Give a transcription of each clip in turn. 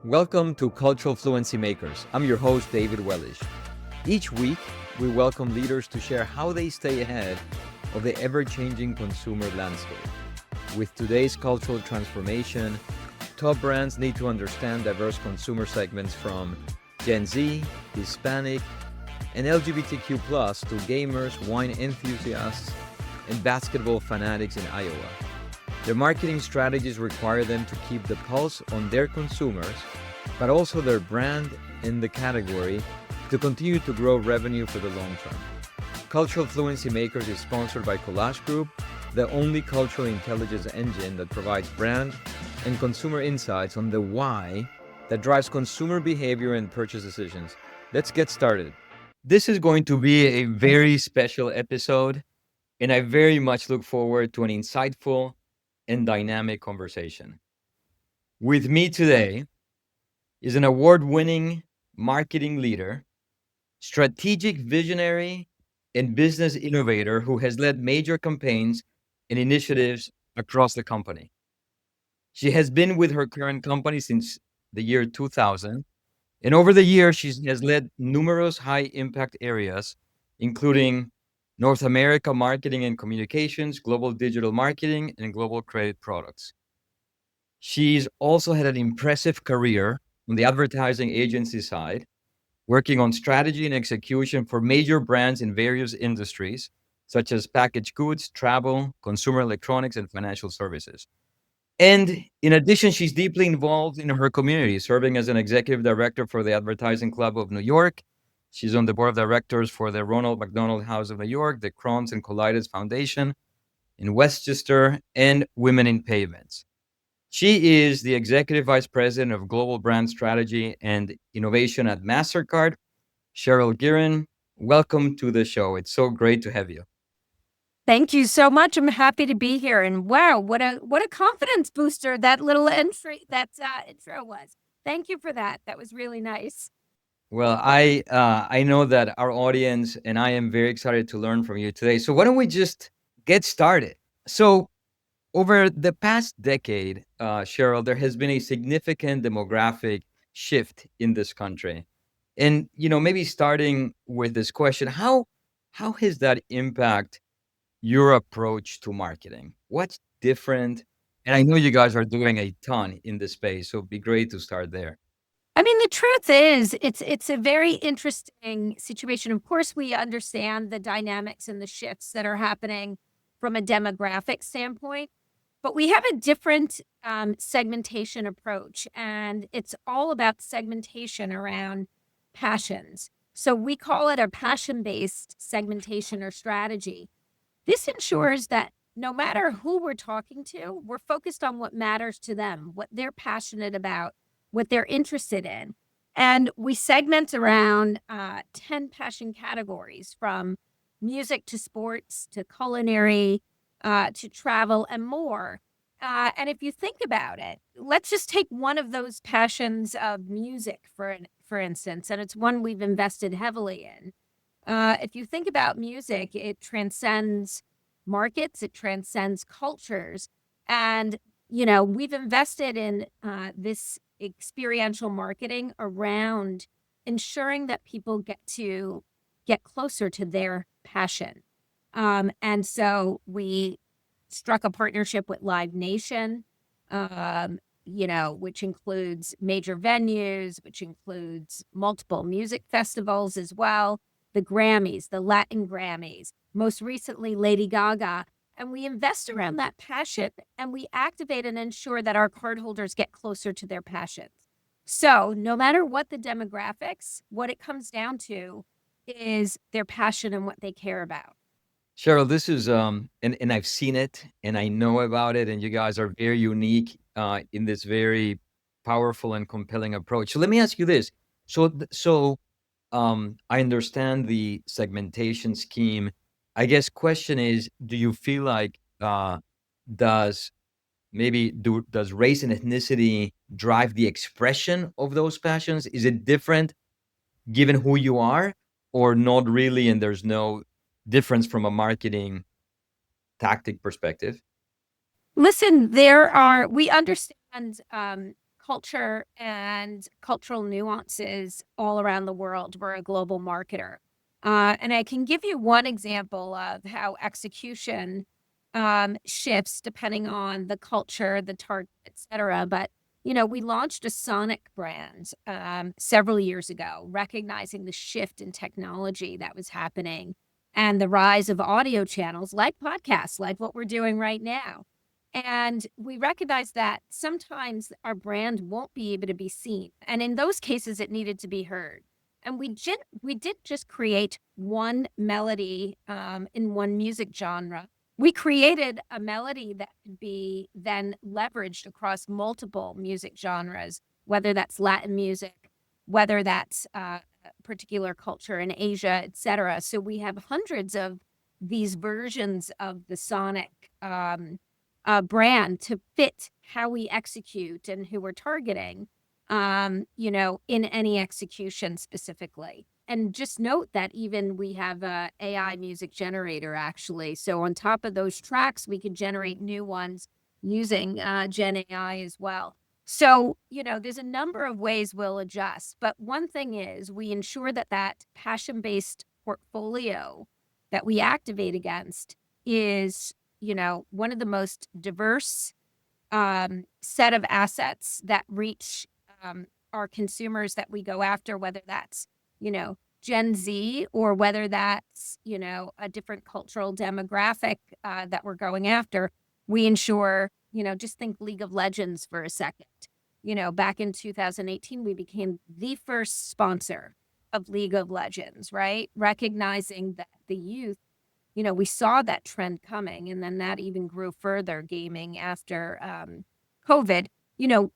Welcome to Cultural Fluency Makers. I'm your host, David Wellish. Each week, we welcome leaders to share how they stay ahead of the ever-changing consumer landscape. With today's cultural transformation, top brands need to understand diverse consumer segments from Gen Z, Hispanic, and LGBTQ+ to gamers, wine enthusiasts, and basketball fanatics in Iowa. Their marketing strategies require them to keep the pulse on their consumers, but also their brand in the category to continue to grow revenue for the long term. Cultural Fluency Makers is sponsored by Collage Group, the only cultural intelligence engine that provides brand and consumer insights on the why that drives consumer behavior and purchase decisions. Let's get started. This is going to be a very special episode, and I very much look forward to an insightful and dynamic conversation. With me today is an award-winning marketing leader, strategic visionary, and business innovator who has led major campaigns and initiatives across the company. She has been with her current company since the year 2000, and over the years, she has led numerous high-impact areas, including North America marketing and communications, global digital marketing, and global credit products. She's also had an impressive career on the advertising agency side, working on strategy and execution for major brands in various industries, such as packaged goods, travel, consumer electronics, and financial services. And in addition, she's deeply involved in her community, serving as an executive director for the Advertising Club of New York. She's on the board of directors for the Ronald McDonald House of New York, the Crohn's and Colitis Foundation in Westchester, and Women in Payments. She is the executive vice president of global brand strategy and innovation at MasterCard. Cheryl Guerin, welcome to the show. It's so great to have you. Thank you so much. I'm happy to be here. And wow, what a confidence booster that little intro was. Thank you for that. That was really nice. Well, I know that our audience and I am very excited to learn from you today. So why don't we just get started? So over the past decade, Cheryl, there has been a significant demographic shift in this country. And maybe starting with this question, how has that impact your approach to marketing? What's different? And I know you guys are doing a ton in this space, so it'd be great to start there. I mean, the truth is, it's a very interesting situation. Of course, we understand the dynamics and the shifts that are happening from a demographic standpoint, but we have a different segmentation approach, and it's all about segmentation around passions. So we call it a passion-based segmentation or strategy. This ensures that no matter who we're talking to, we're focused on what matters to them, what they're passionate about, what they're interested in. And we segment around 10 passion categories, from music to sports to culinary to travel and more. And if you think about it, let's just take one of those passions of music, for instance, and it's one we've invested heavily in. If you think about music, it transcends markets, it transcends cultures. And, we've invested in this experiential marketing around ensuring that people get closer to their passion. And so we struck a partnership with Live Nation, which includes major venues, which includes multiple music festivals as well. The GRAMMYs, the Latin GRAMMYs, most recently Lady Gaga. And we invest around that passion, and we activate and ensure that our cardholders get closer to their passions. So no matter what the demographics, what it comes down to is their passion and what they care about. Cheryl, this is and I've seen it and I know about it, and you guys are very unique in this very powerful and compelling approach. So let me ask you this. So I understand the segmentation scheme. I guess question is, do you feel like does race and ethnicity drive the expression of those passions? Is it different given who you are, or not really, and there's no difference from a marketing tactic perspective? Listen, we understand culture and cultural nuances all around the world. We're a global marketer. And I can give you one example of how execution shifts depending on the culture, the target, et cetera. But, we launched a sonic brand several years ago, recognizing the shift in technology that was happening and the rise of audio channels like podcasts, like what we're doing right now. And we recognize that sometimes our brand won't be able to be seen. And in those cases, it needed to be heard. And we did just create one melody in one music genre. We created a melody that could be then leveraged across multiple music genres, whether that's Latin music, whether that's particular culture in Asia, et cetera. So we have hundreds of these versions of the sonic brand to fit how we execute and who we're targeting, in any execution specifically. And just note that even we have a AI music generator, actually. So on top of those tracks, we can generate new ones using Gen AI as well. So, there's a number of ways we'll adjust. But one thing is we ensure that passion-based portfolio that we activate against is, one of the most diverse set of assets that reach our consumers that we go after, whether that's, Gen Z or whether that's, a different cultural demographic that we're going after. We ensure, just think League of Legends for a second. Back in 2018, we became the first sponsor of League of Legends, right? Recognizing that the youth, we saw that trend coming, and then that even grew further, gaming after COVID.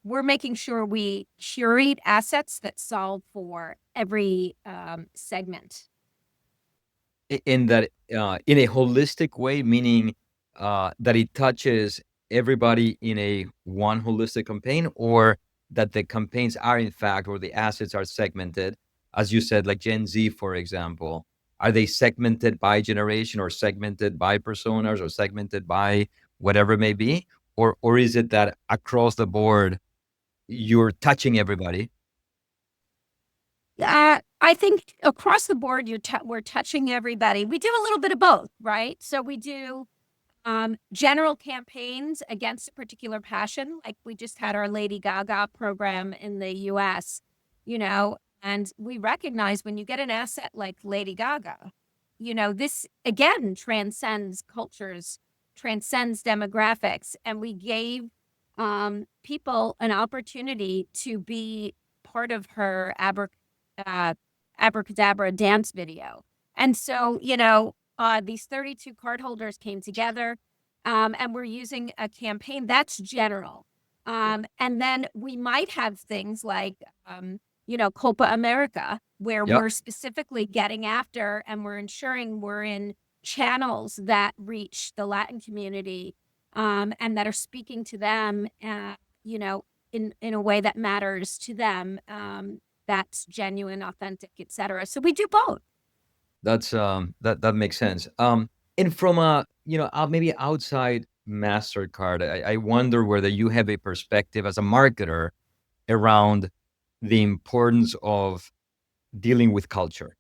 We're making sure we curate assets that solve for every segment. In that, in a holistic way, meaning that it touches everybody in a one holistic campaign, or that the campaigns are in fact, or the assets are segmented, as you said, like Gen Z, for example. Are they segmented by generation, or segmented by personas, or segmented by whatever it may be? Or is it that across the board you're touching everybody? I think across the board, we're touching everybody. We do a little bit of both, right? So we do general campaigns against a particular passion. Like we just had our Lady Gaga program in the US, and we recognize when you get an asset like Lady Gaga, this again transcends cultures, transcends demographics. And we gave people an opportunity to be part of her abracadabra dance video. And so, these 32 cardholders came together, and we're using a campaign that's general. And then we might have things like, Copa America, where Yep. we're specifically getting after and we're ensuring we're in channels that reach the Latin community, and that are speaking to them, in a way that matters to them, that's genuine, authentic, et cetera. So we do both. That's that makes sense. And from a, maybe outside MasterCard, I wonder whether you have a perspective as a marketer around the importance of dealing with culture,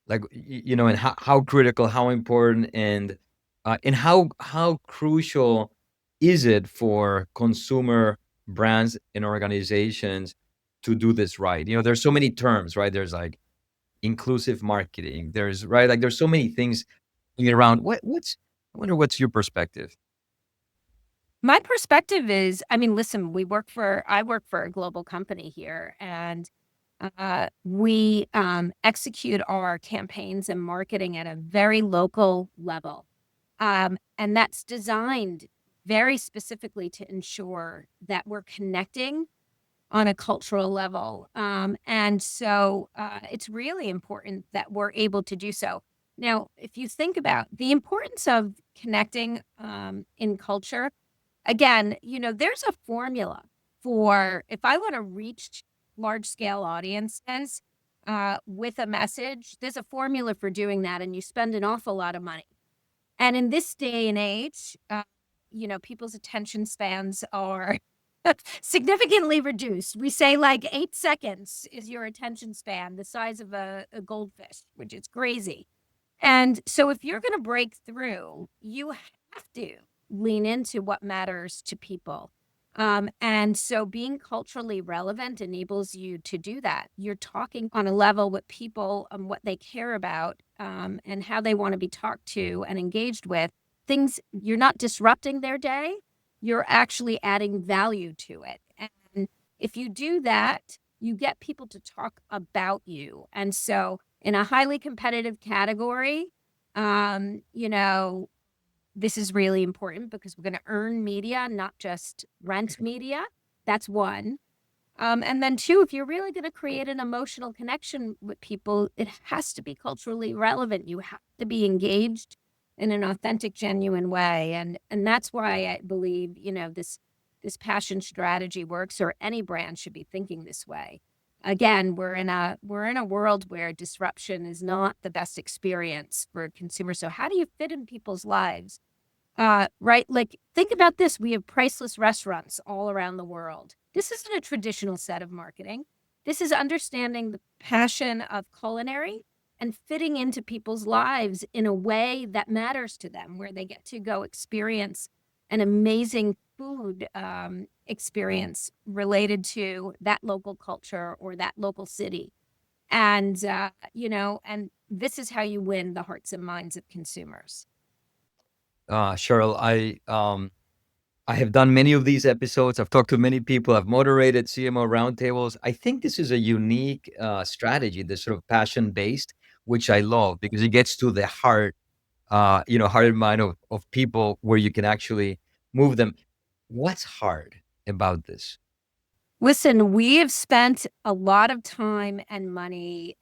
like and how critical, how important, and how crucial is it for consumer brands and organizations to do this right? There's so many terms, right? There's like inclusive marketing. There's right, like there's so many things around. I wonder what's your perspective? My perspective is, I mean, listen, I work for a global company here, and we execute our campaigns and marketing at a very local level. And that's designed very specifically to ensure that we're connecting on a cultural level. And so it's really important that we're able to do so. Now, if you think about the importance of connecting in culture, again, there's a formula for if I want to reach large scale audiences with a message, there's a formula for doing that, and you spend an awful lot of money. And in this day and age, people's attention spans are significantly reduced. We say like 8 seconds is your attention span, the size of a goldfish, which is crazy. And so if you're going to break through, you have to lean into what matters to people. And so being culturally relevant enables you to do that. You're talking on a level with people and what they care about, and how they want to be talked to and engaged with. Things, you're not disrupting their day, you're actually adding value to it. And if you do that, you get people to talk about you. And so in a highly competitive category, you know, this is really important because we're going to earn media, not just rent media. That's one. And then two, if you're really going to create an emotional connection with people, it has to be culturally relevant. You have to be engaged in an authentic, genuine way. And that's why I believe, this passion strategy works, or any brand should be thinking this way. Again, we're in a world where disruption is not the best experience for consumers. So how do you fit in people's lives? Right? Like, think about this. We have priceless restaurants all around the world. This isn't a traditional set of marketing. This is understanding the passion of culinary and fitting into people's lives in a way that matters to them, where they get to go experience an amazing food experience related to that local culture or that local city. And, and this is how you win the hearts and minds of consumers. Cheryl, I have done many of these episodes. I've talked to many people. I've moderated CMO roundtables. I think this is a unique strategy, this sort of passion based, which I love because it gets to the heart, heart and mind of people, where you can actually move them. What's hard about this? Listen, we have spent a lot of time and money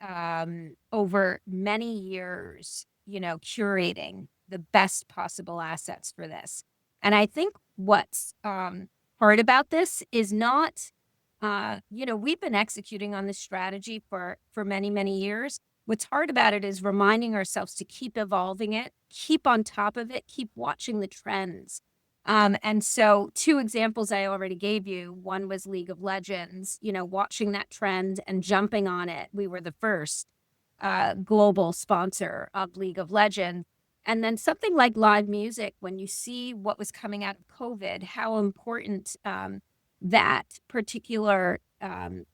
over many years, curating the best possible assets for this. And I think what's hard about this is not, we've been executing on this strategy for many, many years. What's hard about it is reminding ourselves to keep evolving it, keep on top of it, keep watching the trends. And so two examples I already gave you. One was League of Legends, watching that trend and jumping on it. We were the first global sponsor of League of Legends. And then something like live music, when you see what was coming out of COVID, how important that particular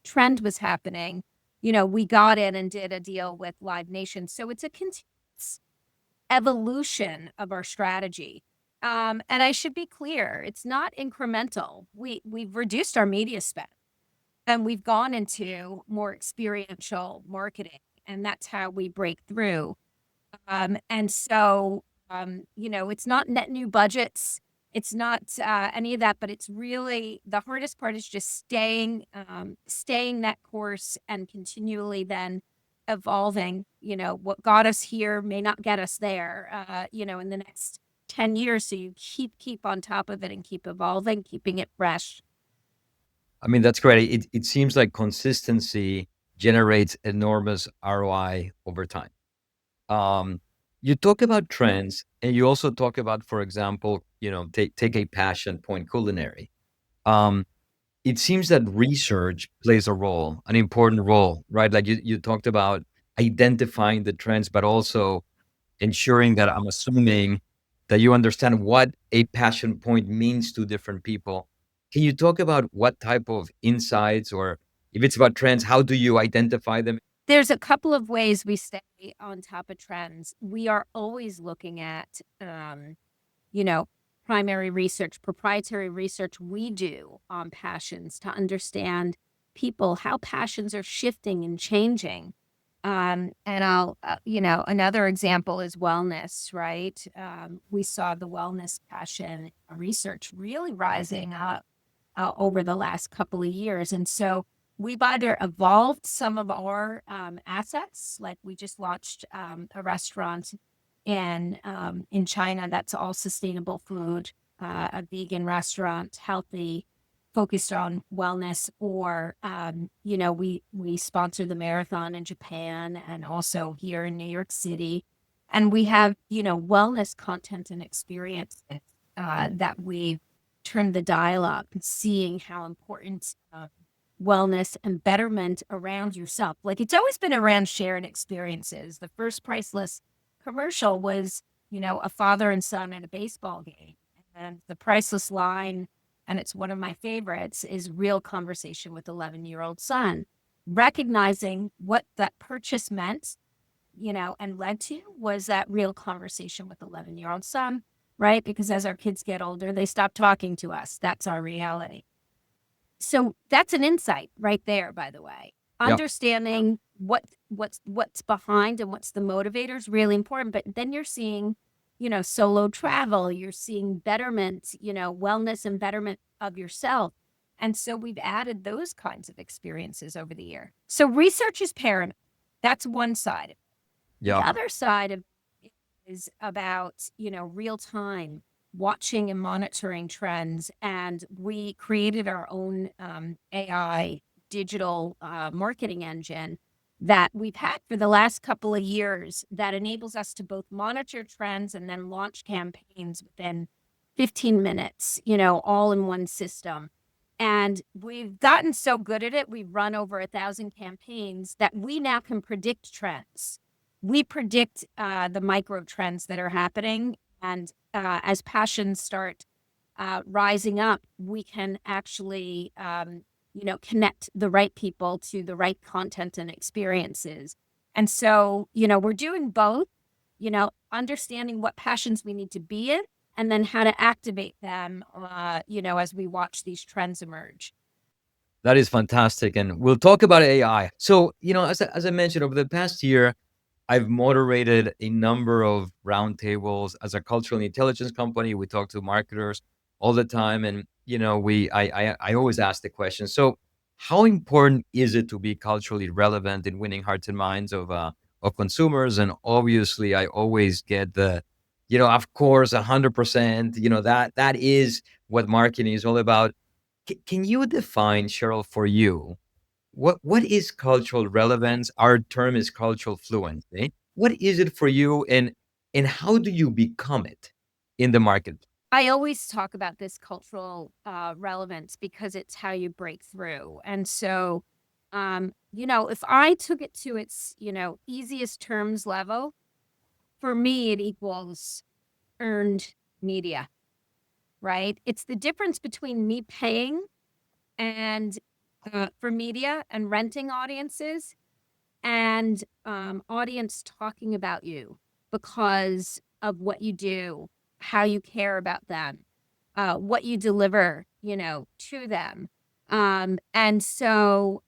trend was happening, we got in and did a deal with Live Nation. So it's a continuous evolution of our strategy. And I should be clear, it's not incremental. We've reduced our media spend and we've gone into more experiential marketing, and that's how we break through. And so, it's not net new budgets. It's not any of that, but it's really the hardest part is just staying that course and continually then evolving. What got us here may not get us there, in the next 10 years. So you keep on top of it and keep evolving, keeping it fresh. I mean, that's great. It seems like consistency generates enormous ROI over time. You talk about trends, and you also talk about, for example, take a passion point, culinary. Um, it seems that research plays a role, an important role, right? Like you talked about identifying the trends, but also ensuring that, I'm assuming, that you understand what a passion point means to different people. Can you talk about what type of insights, or if it's about trends, how do you identify them? There's a couple of ways we stay on top of trends. We are always looking at, you know, primary research, proprietary research we do on passions to understand people, how passions are shifting and changing. And another example is wellness, right? We saw the wellness passion research really rising up over the last couple of years. And so we've either evolved some of our assets, like we just launched a restaurant in China that's all sustainable food, a vegan restaurant, healthy, focused on wellness, or we sponsor the marathon in Japan and also here in New York City, and we have wellness content and experience that we turn the dial up and seeing how important wellness and betterment around yourself. Like, it's always been around shared experiences. The first Priceless commercial was, a father and son at a baseball game. And the Priceless line, and it's one of my favorites, is real conversation with 11-year-old son. Recognizing what that purchase meant, and led to was that real conversation with 11-year-old son, right? Because as our kids get older, they stop talking to us. That's our reality. So that's an insight right there, by the way. Yeah. Understanding what's behind and what's the motivator is really important. But then you're seeing, solo travel, you're seeing betterment, wellness and betterment of yourself. And so we've added those kinds of experiences over the year. So research is paramount. That's one side of it. Yeah. The other side of it is about, real time watching and monitoring trends. And we created our own AI digital marketing engine that we've had for the last couple of years that enables us to both monitor trends and then launch campaigns within 15 minutes, all in one system. And we've gotten so good at it, we've run over 1,000 campaigns that we now can predict trends. We predict the micro trends that are happening. And as passions start rising up, we can actually, connect the right people to the right content and experiences. And so, we're doing both, understanding what passions we need to be in, and then how to activate them, as we watch these trends emerge. That is fantastic. And we'll talk about AI. So, as I mentioned, over the past year, I've moderated a number of roundtables as a cultural intelligence company. We talk to marketers all the time, and I always ask the question. So, how important is it to be culturally relevant in winning hearts and minds of consumers? And obviously, I always get the, of course, 100%. That is what marketing is all about. Can you define, Cheryl, for you? What is cultural relevance? Our term is cultural fluency. What is it for you, and how do you become it in the market? I always talk about this cultural relevance because it's how you break through. And so, if I took it to its, easiest terms level, for me, it equals earned media, right? It's the difference between me paying and for media and renting audiences and audience talking about you because of what you do, how you care about them, what you deliver, to them. And so,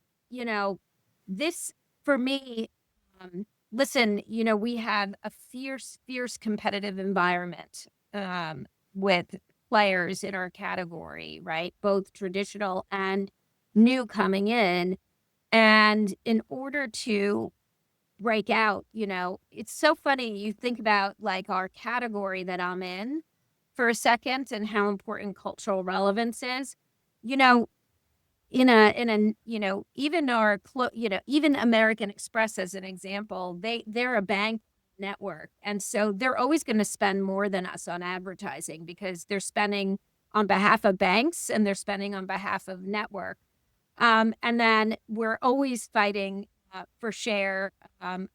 this for me, listen, we have a fierce, fierce competitive environment with players in our category, right? Both traditional and new coming in. And in order to break out, it's so funny. You think about like our category that I'm in for a second and how important cultural relevance is, even our, even American Express as an example, they're a bank network. And so they're always going to spend more than us on advertising because they're spending on behalf of banks and they're spending on behalf of network. And then we're always fighting for share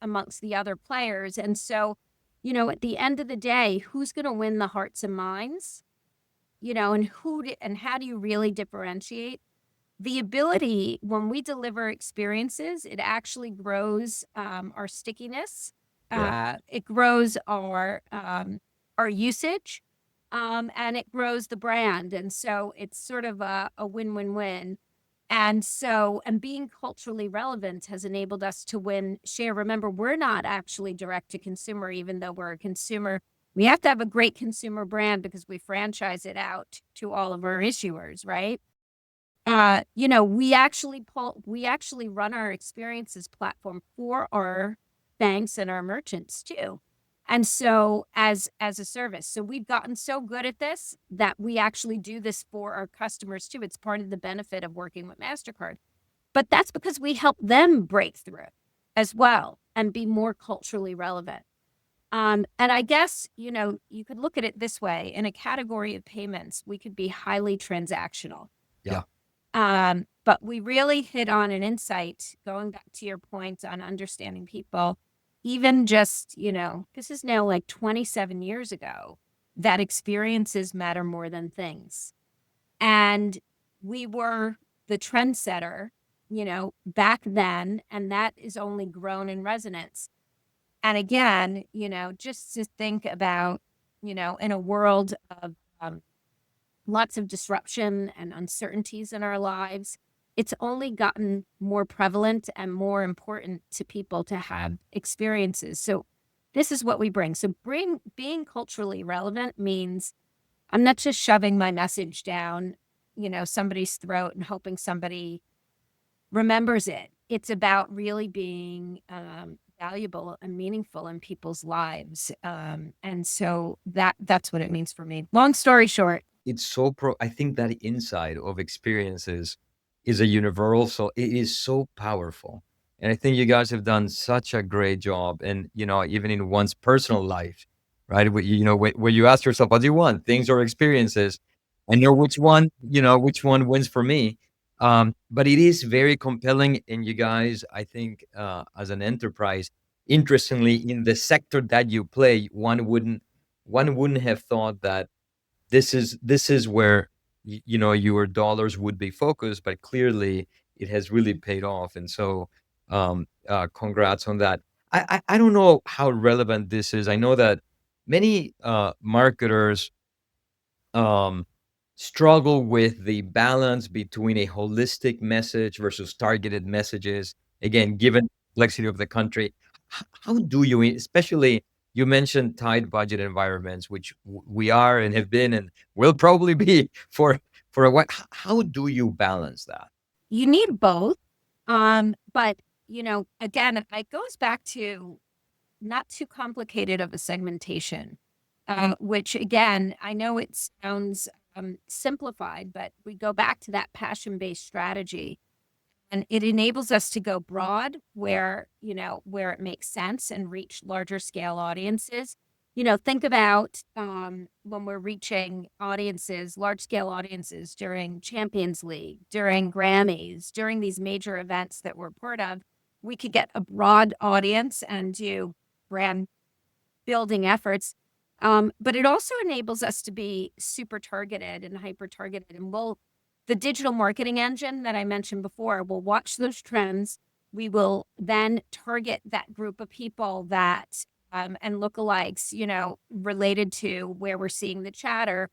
amongst the other players. And so, at the end of the day, who's going to win the hearts and minds? And and how do you really differentiate? The ability, when we deliver experiences, it actually grows our stickiness. Sure. It grows our usage, and it grows the brand. And so it's sort of a win-win-win. And so, and being culturally relevant has enabled us to win share. Remember, we're not actually direct to consumer, even though we're a consumer. We have to have a great consumer brand because we franchise it out to all of our issuers, right? We actually run our experiences platform for our banks and our merchants too. And so as a service, so we've gotten so good at this that we actually do this for our customers too. It's part of the benefit of working with MasterCard. But that's because we help them break through as well and be more culturally relevant. And I guess, you could look at it this way. In a category of payments, we could be highly transactional. Yeah. But we really hit on an insight, going back to your point on understanding people, even just, this is now like 27 years ago, that experiences matter more than things. And we were the trendsetter, back then, and that is only grown in resonance. And again, just to think about, in a world of lots of disruption and uncertainties in our lives, it's only gotten more prevalent and more important to people to have experiences. So this is what we bring. So being culturally relevant means I'm not just shoving my message down, somebody's throat and hoping somebody remembers it. It's about really being valuable and meaningful in people's lives. And so that's what it means for me. Long story short. It's so I think that insight of experiences is a universal. It is so powerful. And I think you guys have done such a great job. And, even in one's personal life, right? Where you ask yourself, what do you want? Things or experiences? I know which one wins for me. But it is very compelling. And you guys, I think, as an enterprise, interestingly, in the sector that you play, one wouldn't have thought that this is where your dollars would be focused, but clearly it has really paid off. And so, congrats on that. I don't know how relevant this is. I know that many marketers um, struggle with the balance between a holistic message versus targeted messages. Again, given the complexity of the country, how do you, especially you mentioned tight budget environments, which we are and have been and will probably be for a while. How do you balance that? You need both. But, again, it goes back to not too complicated of a segmentation, which again, I know it sounds simplified, but we go back to that passion-based strategy. And it enables us to go broad where it makes sense and reach larger scale audiences. Think about when we're reaching audiences, large scale audiences during Champions League, during Grammys, during these major events that we're part of. We could get a broad audience and do brand building efforts. But it also enables us to be super targeted and hyper targeted. And the digital marketing engine that I mentioned before will watch those trends. We will then target that group of people that and lookalikes, related to where we're seeing the chatter.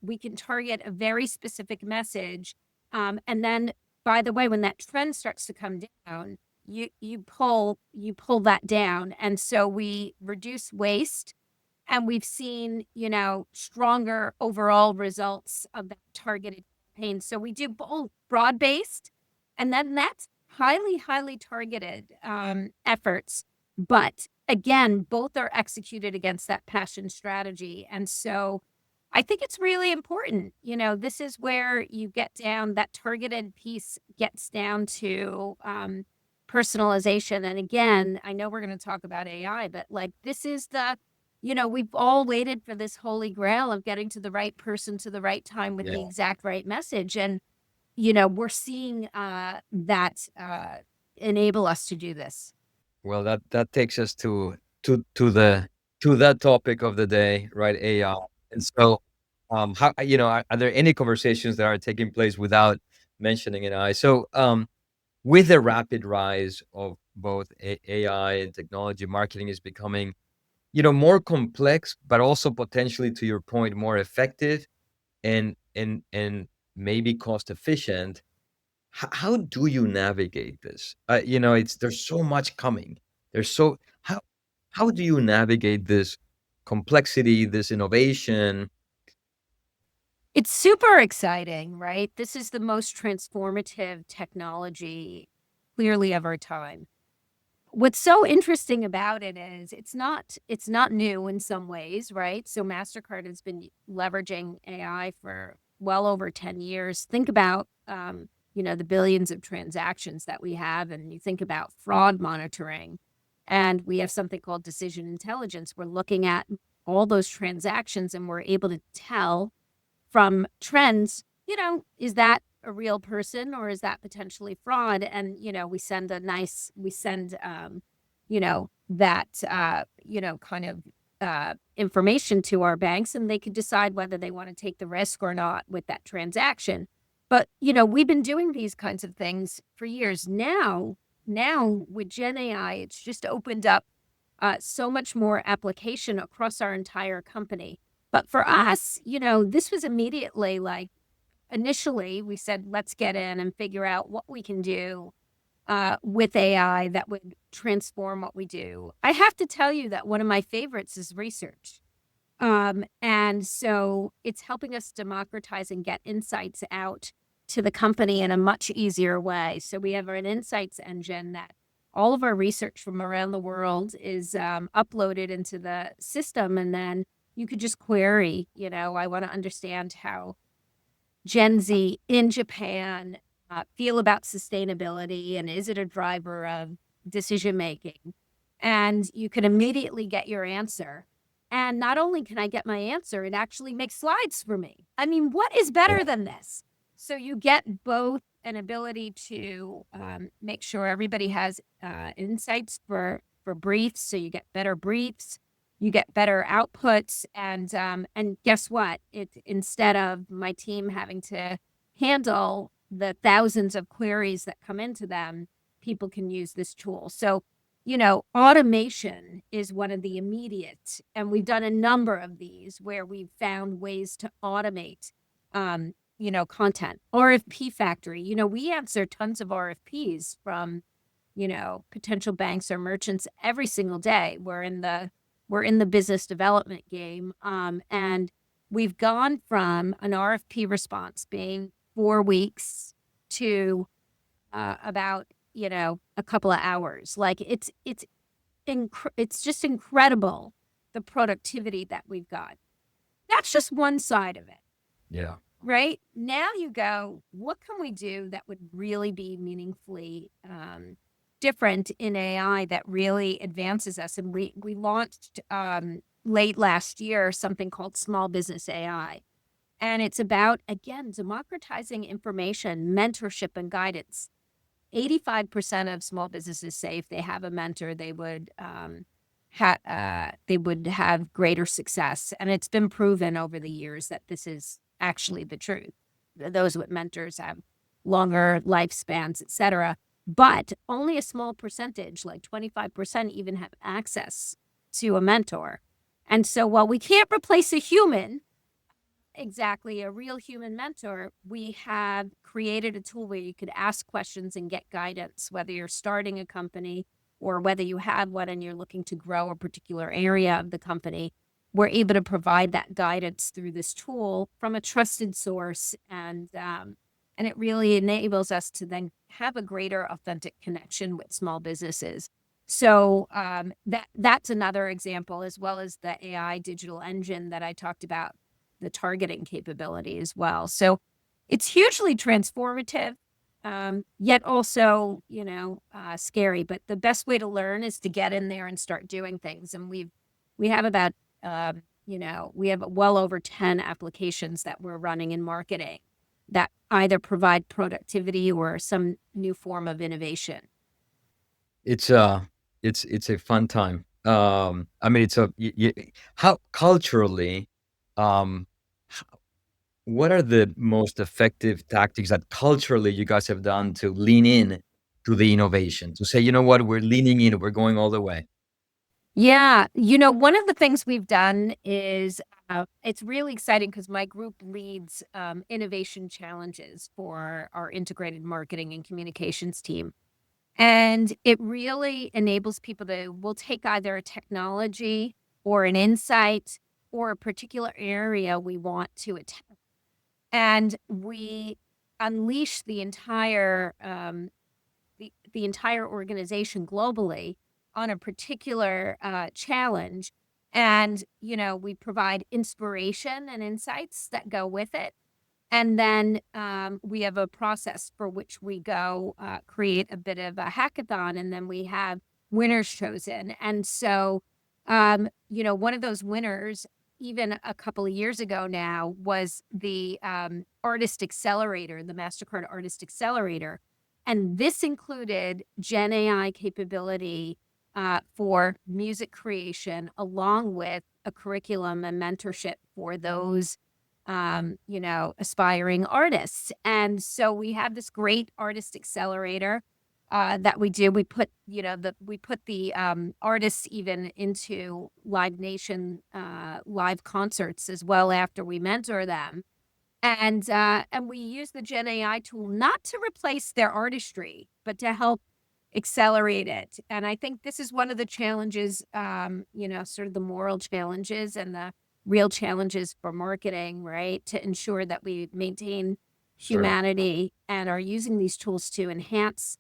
We can target a very specific message. And then, by the way, when that trend starts to come down, you pull that down. And so we reduce waste. And we've seen, stronger overall results of that targeted campaign. So we do both broad-based, and then that's highly, highly targeted efforts. But again, both are executed against that passion strategy. And so I think it's really important. This is where you get down, that targeted piece gets down to personalization. And again, I know we're going to talk about AI, but this is we've all waited for this holy grail of getting to the right person to the right time with the exact right message. And, we're seeing that enable us to do this. Well, that takes us to that topic of the day, right? AI. And so, how are there any conversations that are taking place without mentioning AI? So, with the rapid rise of both AI and technology, marketing is becoming more complex, but also potentially, to your point, more effective and maybe cost efficient. How do you navigate this? There's so much coming. There's so how do you navigate this complexity, this innovation? It's super exciting, right? This is the most transformative technology clearly of our time. What's so interesting about it is it's not new in some ways, right? So MasterCard has been leveraging AI for well over 10 years. Think about the billions of transactions that we have, and you think about fraud monitoring. And we have something called decision intelligence. We're looking at all those transactions and we're able to tell from trends, is that a real person or is that potentially fraud? And, we send, that, kind of information to our banks, and they could decide whether they want to take the risk or not with that transaction. But, we've been doing these kinds of things for years. Now with Gen AI, it's just opened up so much more application across our entire company. But for us, this was immediately like, initially we said, let's get in and figure out what we can do with AI that would transform what we do. I have to tell you that one of my favorites is research. And so it's helping us democratize and get insights out to the company in a much easier way. So we have an insights engine that all of our research from around the world is uploaded into the system. And then you could just query, I want to understand how Gen Z in Japan feel about sustainability, and is it a driver of decision making? And you can immediately get your answer. And not only can I get my answer, it actually makes slides for me. I mean, what is better than this? So you get both an ability to make sure everybody has insights for briefs. So you get better briefs, you get better outputs, and guess what? Instead of my team having to handle the thousands of queries that come into them, people can use this tool. So, automation is one of the immediate, and we've done a number of these where we've found ways to automate, content. RFP Factory, we answer tons of RFPs from, potential banks or merchants every single day. We're in the business development game. And we've gone from an RFP response being 4 weeks to about, a couple of hours. Like it's just incredible, the productivity that we've got. That's just one side of it. Yeah. Right? Now you go, what can we do that would really be meaningfully different in AI that really advances us? And we launched late last year something called Small Business AI. And it's about, again, democratizing information, mentorship, and guidance. 85% of small businesses say if they have a mentor, they would have greater success. And it's been proven over the years that this is actually the truth. Those with mentors have longer lifespans, et cetera. But only a small percentage, like 25%, even have access to a mentor. And so while we can't replace a human, exactly, a real human mentor, we have created a tool where you could ask questions and get guidance, whether you're starting a company or whether you have one and you're looking to grow a particular area of the company. We're able to provide that guidance through this tool from a trusted source, and it really enables us to then have a greater authentic connection with small businesses. So that's another example, as well as the AI digital engine that I talked about, the targeting capability as well. So it's hugely transformative, yet also, scary. But the best way to learn is to get in there and start doing things. And we have about, we have well over 10 applications that we're running in marketing that either provide productivity or some new form of innovation. It's a fun time. I mean, how culturally, um, what are the most effective tactics that culturally you guys have done to lean in to the innovation? To say, you know what, we're leaning in, we're going all the way. Yeah. One of the things we've done is it's really exciting because my group leads innovation challenges for our integrated marketing and communications team. And it really enables people we'll take either a technology or an insight or a particular area we want to attack. And we unleash the entire organization globally on a particular challenge. And, we provide inspiration and insights that go with it. And then we have a process for which we go create a bit of a hackathon. And then we have winners chosen. And so, one of those winners, even a couple of years ago now, was the Artist Accelerator, the MasterCard Artist Accelerator. And this included Gen AI capability for music creation, along with a curriculum and mentorship for those aspiring artists. And so we have this great Artist Accelerator that we do. We put, the artists even into Live Nation live concerts as well after we mentor them. And we use the Gen AI tool not to replace their artistry, but to help accelerate it. And I think this is one of the challenges, sort of the moral challenges and the real challenges for marketing, right? To ensure that we maintain humanity and are using these tools to enhance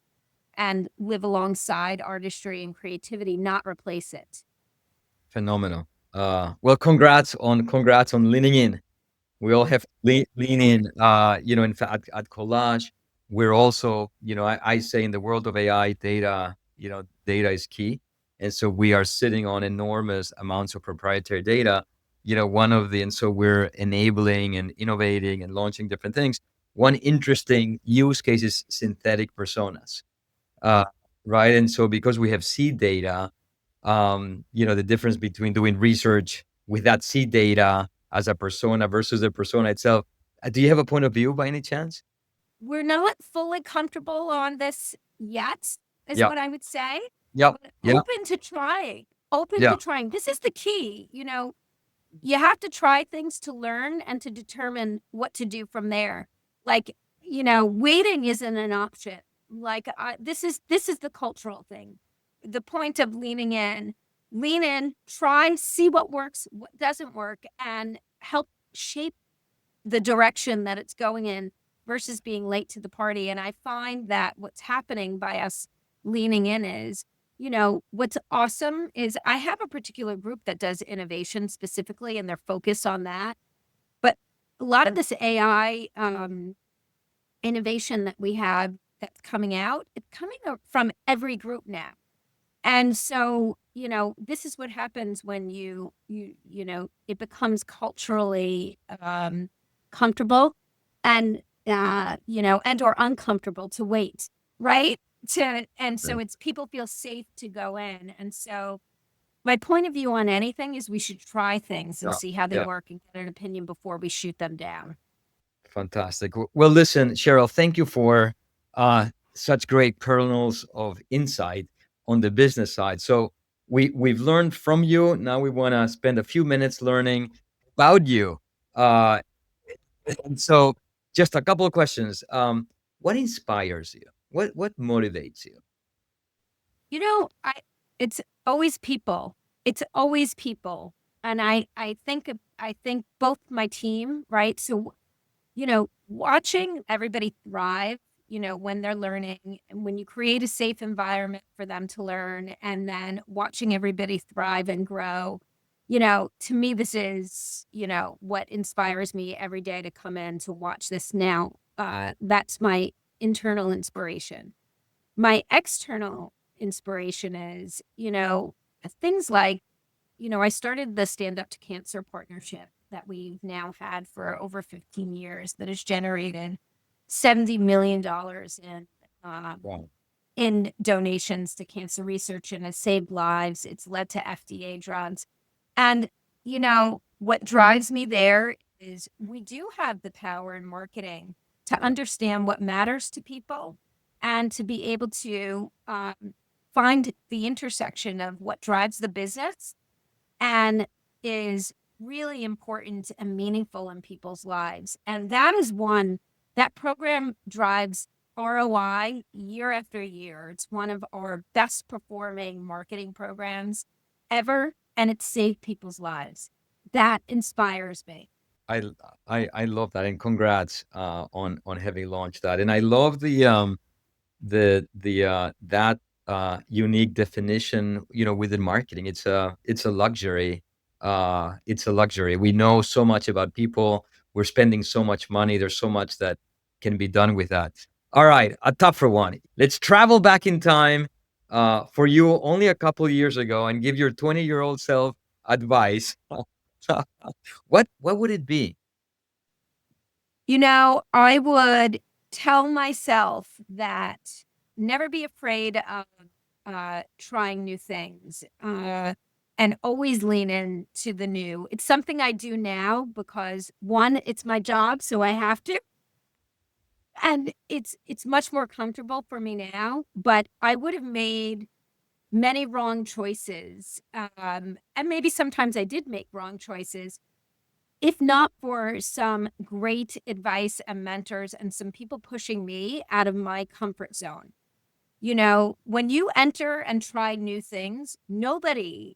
and live alongside artistry and creativity, not replace it. Phenomenal. Well, congrats on leaning in. We all have to lean in. In fact, at Collage, we're also, I say in the world of AI, data is key. And so we are sitting on enormous amounts of proprietary data. And so we're enabling and innovating and launching different things. One interesting use case is synthetic personas, right? And so because we have seed data, the difference between doing research with that seed data as a persona versus the persona itself. Do you have a point of view by any chance? We're not fully comfortable on this yet, is what I would say. Yep. Open to trying. To trying. This is the key. You have to try things to learn and to determine what to do from there. Like, waiting isn't an option. Like, this is the cultural thing. The point of leaning in, try, see what works, what doesn't work, and help shape the direction that it's going in versus being late to the party. And I find that what's happening by us leaning in is, what's awesome is I have a particular group that does innovation specifically, and they're focused on that. But a lot of this AI innovation that we have that's coming out, it's coming out from every group now. And so, this is what happens when it becomes culturally comfortable and, and or uncomfortable to wait, right? So it's people feel safe to go in. And so my point of view on anything is we should try things and see how they work and get an opinion before we shoot them down. Fantastic. Well, listen, Cheryl, thank you for such great kernels of insight on the business side. So we've learned from you. Now we want to spend a few minutes learning about you. And so just a couple of questions. What inspires you? What motivates you? It's always people. It's always people. And I think both my team, right? So, watching everybody thrive, when they're learning, and when you create a safe environment for them to learn, and then watching everybody thrive and grow, to me, this is, what inspires me every day to come in to watch this now. That's my internal inspiration. My external inspiration is, things like, I started the Stand Up to Cancer partnership that we've now had for over 15 years that has generated $70 million in donations to cancer research and has saved lives. It's led to FDA drugs. And, what drives me there is we do have the power in marketing to understand what matters to people and to be able to find the intersection of what drives the business and is really important and meaningful in people's lives. And that is that program drives ROI year after year. It's one of our best performing marketing programs ever, and it saved people's lives. That inspires me. I love that, and congrats on having launched that. And I love that unique definition, within marketing. It's a luxury. It's a luxury. We know so much about people. We're spending so much money. There's so much that can be done with that. All right, a tougher one. Let's travel back in time. for you only a couple years ago and give your 20-year-old self advice, what would it be? I would tell myself that never be afraid of trying new things, and always lean into the new. It's something I do now because one, it's my job, so I have to, and it's much more comfortable for me now. But I would have made many wrong choices, and maybe sometimes I did make wrong choices if not for some great advice and mentors and some people pushing me out of my comfort zone. When you enter and try new things, usually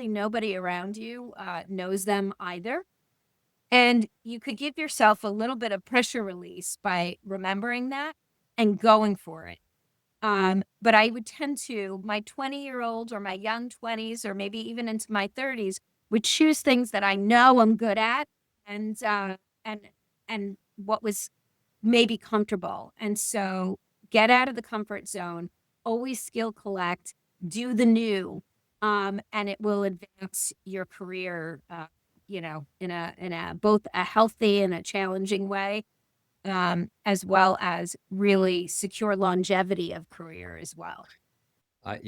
nobody around you knows them either. And you could give yourself a little bit of pressure release by remembering that and going for it. But I would tend to, my 20-year-old or my young 20s, or maybe even into my 30s, would choose things that I know I'm good at and and and what was maybe comfortable. And so get out of the comfort zone, always skill collect, do the new, and it will advance your career, in a both a healthy and a challenging way, as well as really secure longevity of career as well. Thank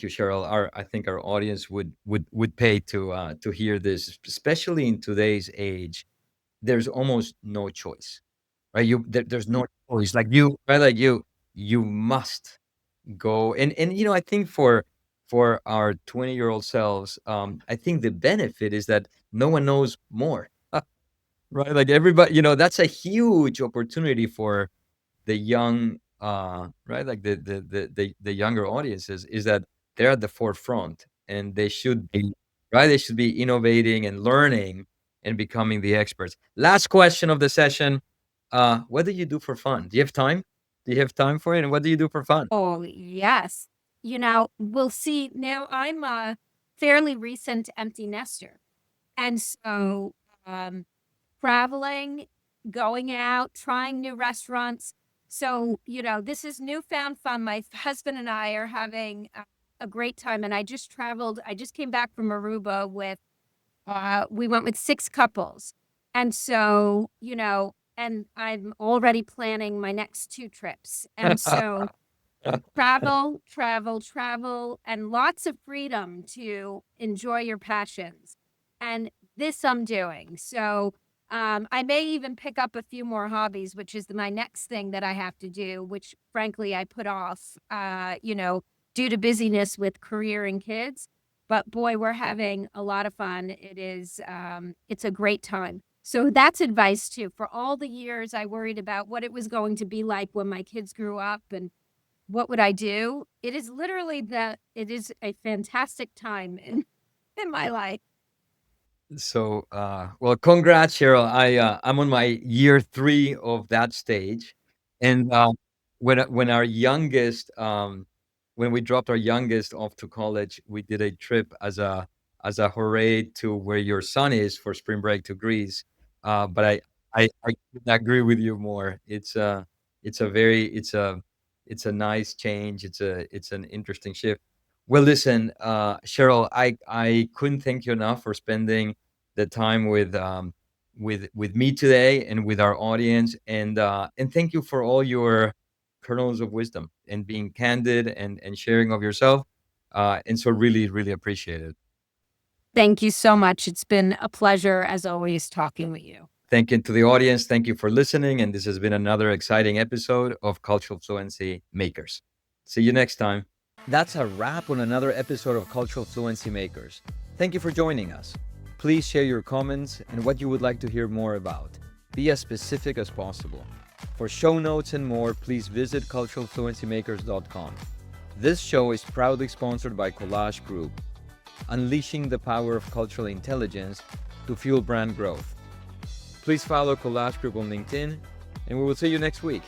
you, Cheryl. I think our audience would pay to hear this, especially in today's age. There's almost no choice, right? There's no choice. Like you, right? Like you must go. And I think for our 20-year-old selves, I think the benefit is that no one knows more, right? Like everybody, that's a huge opportunity for the young, right, like the younger audiences, is that they're at the forefront and they should be, right, they should be innovating and learning and becoming the experts. Last question of the session. What do you do for fun? Do you have time for it, and what do you do for fun? Oh, yes. We'll see. Now I'm a fairly recent empty nester. And so, traveling, going out, trying new restaurants. So, this is newfound fun. My husband and I are having a great time. And I just traveled, I just came back from Aruba we went with 6 couples. And so, and I'm already planning my next 2 trips. And so, travel, travel, travel, and lots of freedom to enjoy your passions. And this I'm doing. So I may even pick up a few more hobbies, which is my next thing that I have to do, which frankly I put off, due to busyness with career and kids. But boy, we're having a lot of fun. It's a great time. So that's advice too. For all the years I worried about what it was going to be like when my kids grew up and what would I do? It is literally it is a fantastic time in my life. So, well, congrats, Cheryl. I'm on my year 3 of that stage, and when we dropped our youngest off to college, we did a trip as a hooray to where your son is for spring break to Greece. But I couldn't agree with you more. It's a nice change. It's an interesting shift. Well, listen, Cheryl, I couldn't thank you enough for spending the time with me today and with our audience, and thank you for all your kernels of wisdom and being candid and sharing of yourself. And so really, really appreciate it. Thank you so much. It's been a pleasure, as always, talking with you. Thank you to the audience. Thank you for listening. And this has been another exciting episode of Cultural Fluency Makers. See you next time. That's a wrap on another episode of Cultural Fluency Makers. Thank you for joining us. Please share your comments and what you would like to hear more about. Be as specific as possible. For show notes and more, please visit culturalfluencymakers.com. This show is proudly sponsored by Collage Group, unleashing the power of cultural intelligence to fuel brand growth. Please follow Collage Group on LinkedIn, and we will see you next week.